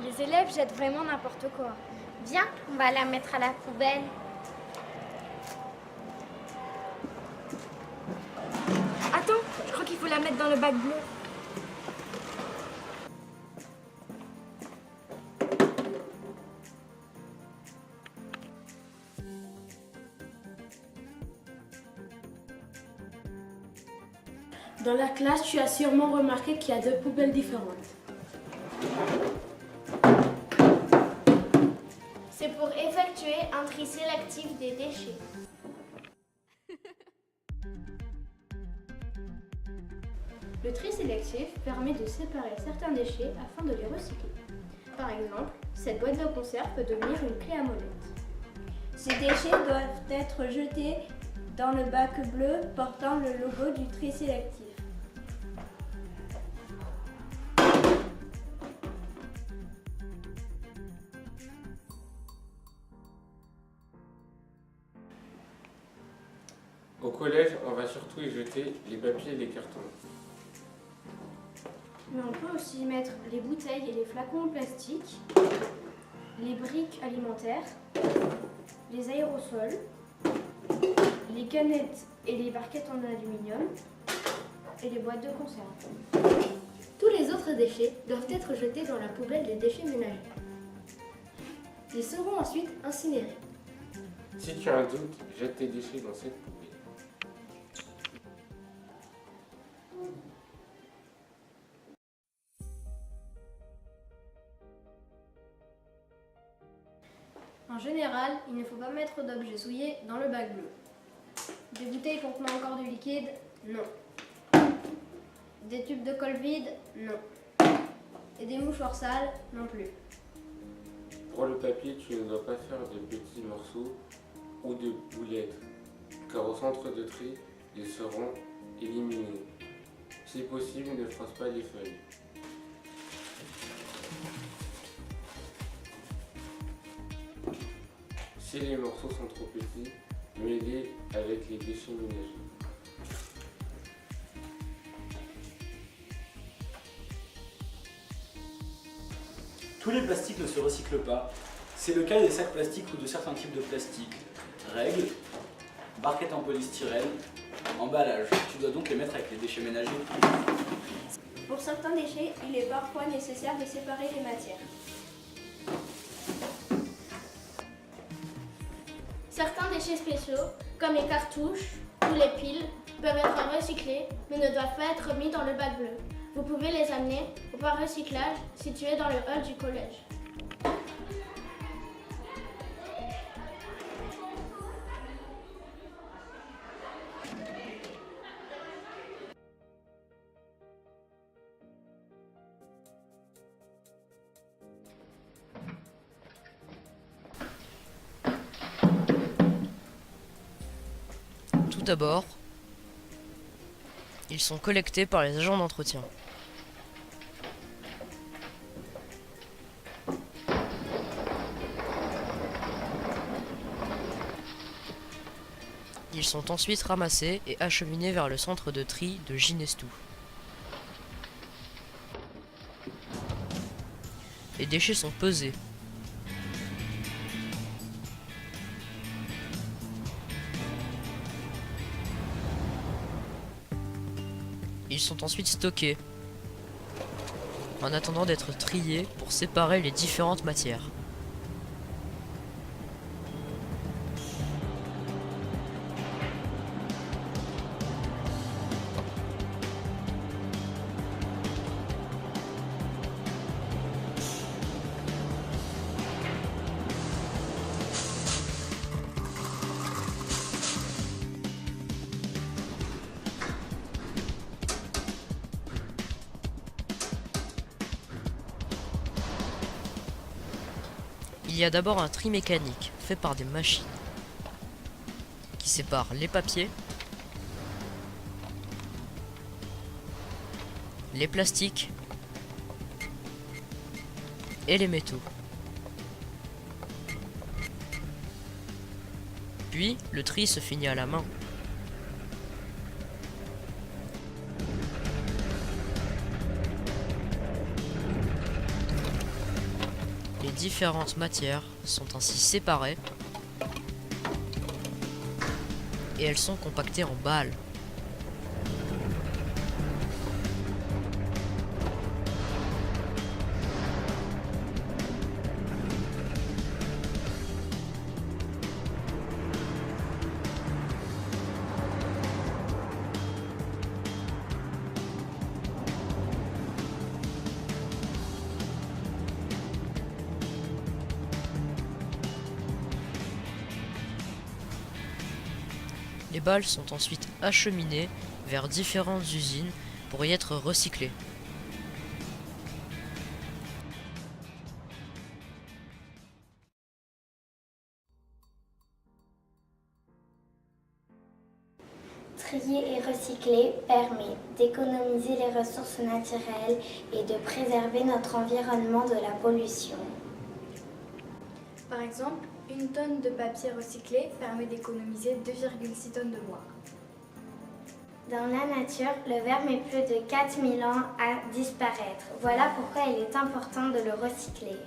Les élèves jettent vraiment n'importe quoi. Viens, on va la mettre à la poubelle. Attends, je crois qu'il faut la mettre dans le bac bleu. Dans la classe, tu as sûrement remarqué qu'il y a deux poubelles différentes. C'est pour effectuer un tri sélectif des déchets. Le tri sélectif permet de séparer certains déchets afin de les recycler. Par exemple, cette boîte de conserve peut devenir une clé à molette. Ces déchets doivent être jetés dans le bac bleu portant le logo du tri sélectif. Au collège, on va surtout y jeter les papiers et les cartons. Mais on peut aussi y mettre les bouteilles et les flacons en plastique, les briques alimentaires, les aérosols, les canettes et les barquettes en aluminium et les boîtes de conserve. Tous les autres déchets doivent être jetés dans la poubelle des déchets ménagers. Ils seront ensuite incinérés. Si tu as un doute, jette tes déchets dans cette poubelle. En général, il ne faut pas mettre d'objets souillés dans le bac bleu. Des bouteilles contenant encore du liquide, non. Des tubes de colle vide, non. Et des mouchoirs sales, non plus. Pour le papier, tu ne dois pas faire de petits morceaux ou de boulettes, car au centre de tri, ils seront éliminés. Si possible, ne froisse pas les feuilles. Si les morceaux sont trop petits, mets-les avec les déchets ménagers. Tous les plastiques ne se recyclent pas. C'est le cas des sacs plastiques ou de certains types de plastique. Règles, barquettes en polystyrène, emballage. Tu dois donc les mettre avec les déchets ménagers. Pour certains déchets, il est parfois nécessaire de séparer les matières. Certains déchets spéciaux, comme les cartouches ou les piles, peuvent être recyclés, mais ne doivent pas être mis dans le bac bleu. Vous pouvez les amener au parc recyclage situé dans le hall du collège. Tout d'abord, ils sont collectés par les agents d'entretien. Ils sont ensuite ramassés et acheminés vers le centre de tri de Ginestou. Les déchets sont pesés. Ils sont ensuite stockés, en attendant d'être triés pour séparer les différentes matières. Il y a d'abord un tri mécanique fait par des machines qui séparent les papiers, les plastiques et les métaux. Puis le tri se finit à la main. différentes matières sont ainsi séparées et elles sont compactées en balles. Les balles sont ensuite acheminées vers différentes usines pour y être recyclées. Trier et recycler permet d'économiser les ressources naturelles et de préserver notre environnement de la pollution. Par exemple, une tonne de papier recyclé permet d'économiser 2,6 tonnes de bois. Dans la nature, le verre met plus de 4000 ans à disparaître. Voilà pourquoi il est important de le recycler.